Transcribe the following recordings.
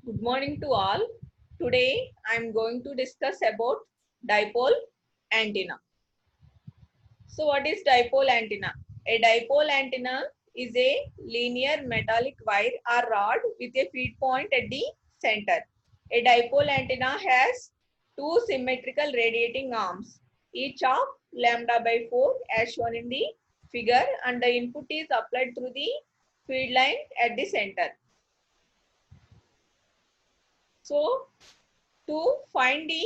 Good morning to all. Today I am going to discuss about dipole antenna. So what is dipole antenna? A dipole antenna is a linear metallic wire or rod with a feed point at the center. A dipole antenna has two symmetrical radiating arms, each of lambda by 4 as shown in the figure, and the input is applied through the feed line at the center. So to find the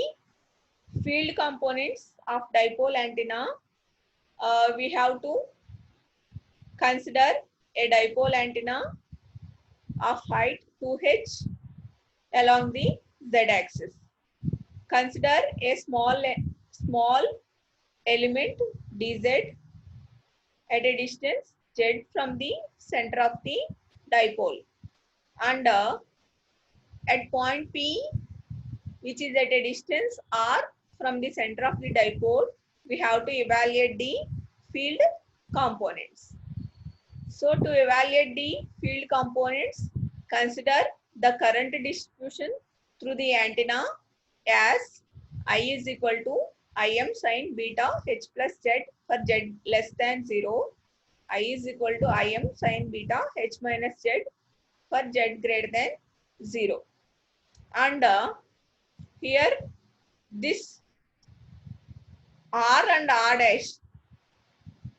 field components of dipole antenna, we have to consider a dipole antenna of height 2h along the z-axis. Consider a small element dz at a distance z from the center of the dipole, and at point P, which is at a distance r from the center of the dipole, we have to evaluate the field components. So to evaluate the field components, consider the current distribution through the antenna as I is equal to Im sin beta h plus z for z less than 0. I is equal to Im sin beta h minus z for z greater than 0. And here this r and r dash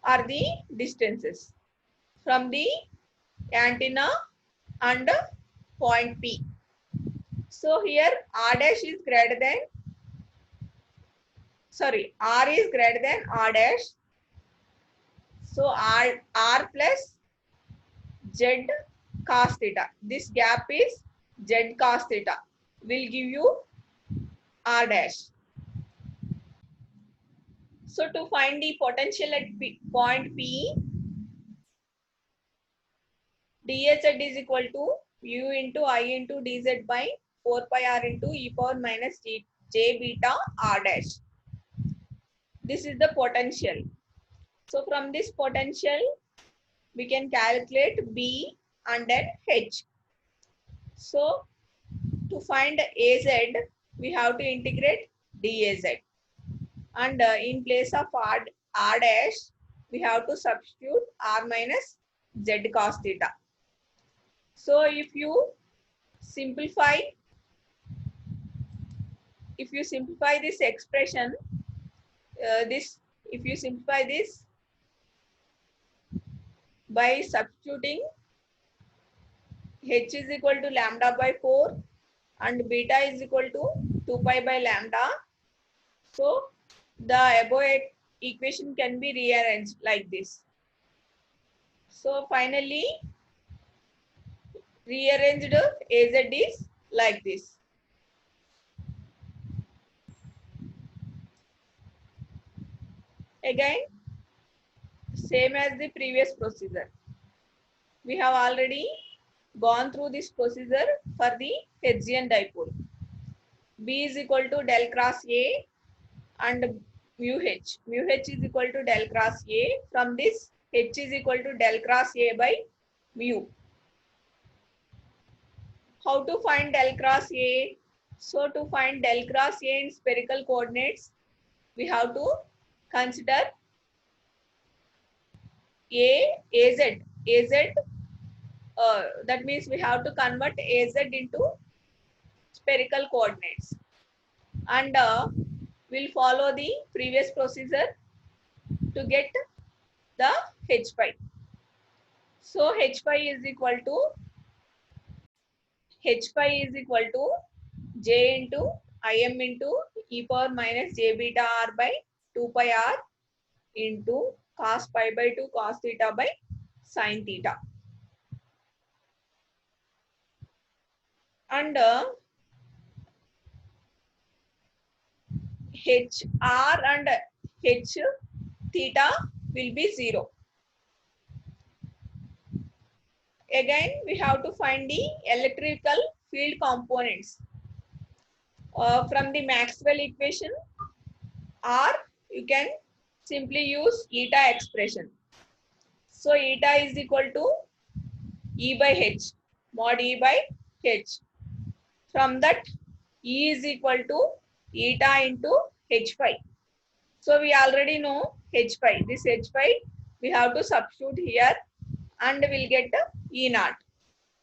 are the distances from the antenna and point P. So here R dash is greater than, R is greater than R dash. So R plus Z cos theta. This gap is Z cos theta. Will give you R dash. So to find the potential at point P, dz is equal to u into I into dz by 4 pi r into e power minus j beta r dash. This is the potential. So from this potential, we can calculate B and then H. So to find AZ, we have to integrate DAZ. And in place of R dash, we have to substitute R minus Z cos theta. So if you simplify this expression, if you simplify this by substituting H is equal to lambda by 4 and beta is equal to 2 pi by lambda. So the above equation can be rearranged like this. So finally, rearranged AZ is like this. Again, same as the previous procedure. We have already gone through this procedure for the Hertzian dipole. B is equal to del cross A and mu H. Mu H is equal to del cross A. From this, H is equal to del cross A by mu. How to find del cross A? So to find del cross A in spherical coordinates, we have to consider AZ. That means we have to convert AZ into spherical coordinates. And we'll follow the previous procedure to get the H phi. So H phi is equal to J into Im into e power minus j beta r by 2 pi r into cos pi by 2 cos theta by sin theta. And HR and H theta will be 0. Again, we have to find the electrical field components from the Maxwell equation, or you can simply use eta expression. So eta is equal to E by H, mod E by H. From that, E is equal to eta into H phi. So we already know H phi. This H phi we have to substitute here and we'll get E naught.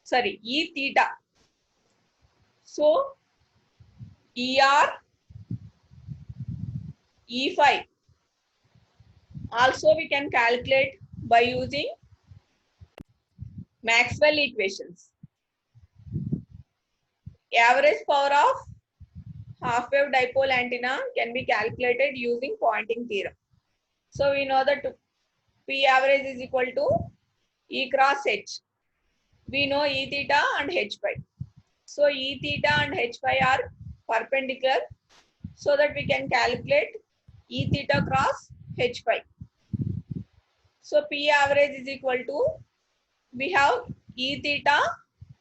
Sorry, E theta. So ER, E phi. Also we can calculate by using Maxwell equations. Average power of half wave dipole antenna can be calculated using Poynting theorem. So we know that P average is equal to E cross H. We know E theta and H phi. So E theta and H phi are perpendicular, so that we can calculate E theta cross H phi. So P average is equal to, we have E theta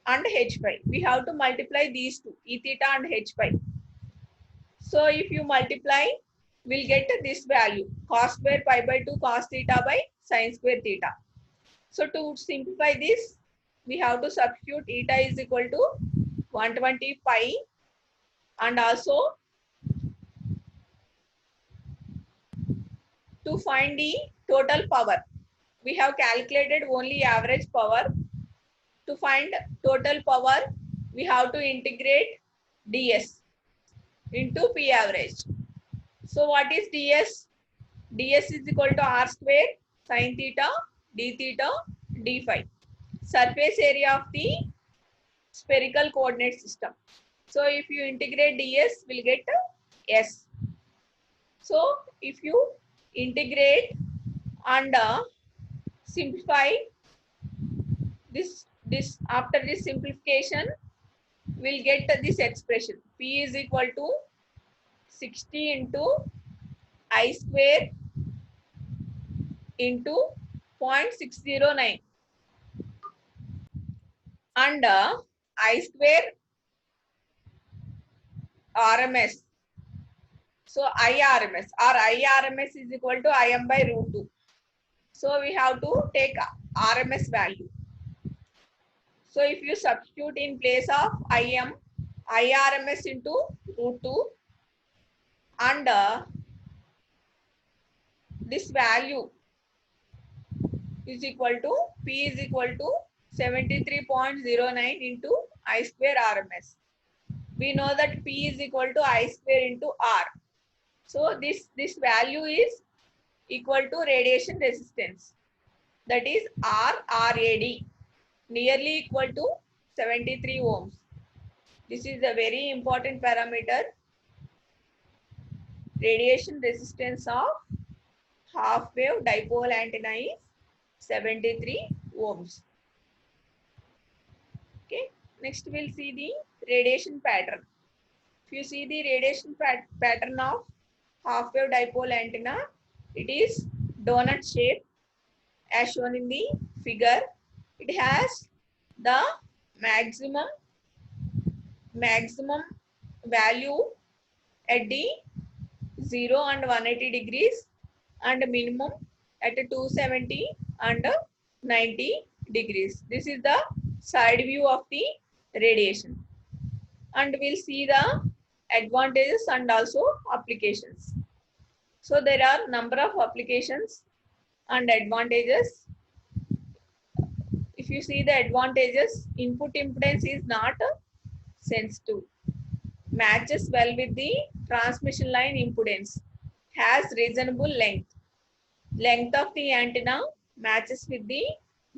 and H phi. We have to multiply these two, E theta and H phi. So if you multiply, we'll get this value, cos square pi by 2 cos theta by sin square theta. So to simplify this, we have to substitute eta is equal to 120 pi, and also to find the total power, we have calculated only average power. To find total power, we have to integrate ds into P average. So what is ds? ds is equal to r square sin theta d theta d phi, surface area of the spherical coordinate system. So if you integrate ds, we'll get s. So if you integrate and simplify this after this simplification, we'll get this expression. P is equal to 60 into I square into 0.609 and I square RMS. So IRMS or IRMS is equal to Im by root 2. So we have to take RMS value. So if you substitute in place of Im, IRMS into root 2 and this value is equal to, P is equal to 73.09 into I square RMS. We know that P is equal to I square into R. So this value is equal to radiation resistance, that is RRAD, nearly equal to 73 ohms. This is a very important parameter. Radiation resistance of half wave dipole antenna is 73 ohms. Okay, next we'll see the radiation pattern. If you see the radiation pattern of half wave dipole antenna, it is donut shape as shown in the figure. It has the maximum value at the 0 and 180 degrees and minimum at 270 and 90 degrees. This is the side view of the radiation, and we'll see the advantages and also applications. So there are number of applications and advantages. If you see the advantages, input impedance is not sensitive, matches well with the transmission line impedance, has reasonable length of the antenna matches with the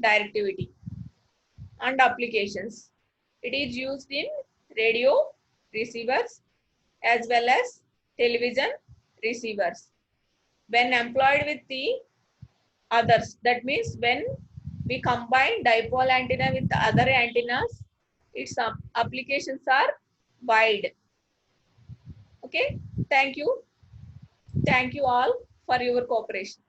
directivity. And applications, it is used in radio receivers as well as television receivers. When employed with the others, that means when we combine dipole antenna with other antennas, its applications are wide. Okay, thank you all for your cooperation.